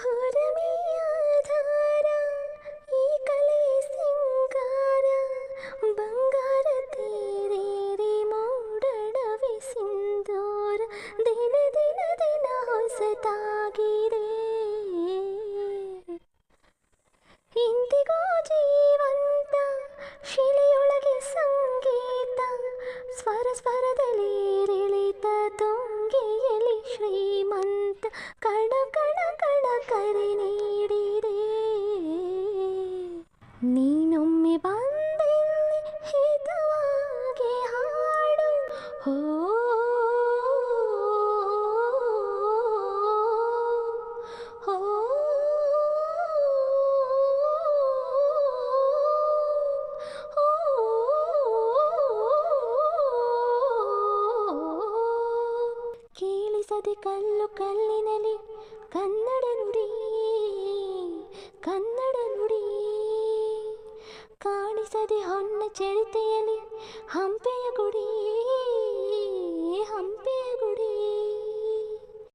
ಹುರಮಿಯಾಧಾರ ಈ ಕಲೆ ಸಿಂಗಾರ ಬಂಗಾರ ತೀರೇರಿ ಮೂಡಣವಿ ಸಿಂಧೂರ ದಿನ ದಿನ ದಿನ ಹೊಸತಾಗಿದೆ ಇಂದಿಗೂ ಜೀವಂತ ಶಿಲೆಯೊಳಗೆ ಸಂಗೀತ ಸ್ವರ ಸ್ವರದಲ್ಲಿರಿಳಿತ ತುಂಗೆಯಲಿ ಶ್ರೀಮಂತ ಕಣ ಕಣ ಕಣ ಕರೆ ನೀಡಿದೆ ನೀನೊಮ್ಮೆ ಬಂದೆಲ್ಲಿ ಹಿತವಾಗಿ ಹಾಡು ಹೋ ಹೋ ಕೇಳಿಸದೆ ಕಲ್ಲು ಕಲ್ಲಿನಲ್ಲಿ ಕನ್ನಡ ನುಡಿ ಕನ್ನಡ ನುಡಿ ಕಾಣಿಸದೆ ಹೊನ್ನ ಚರಿತೆಯಲ್ಲಿ ಹಂಪೆಯ ಗುಡಿ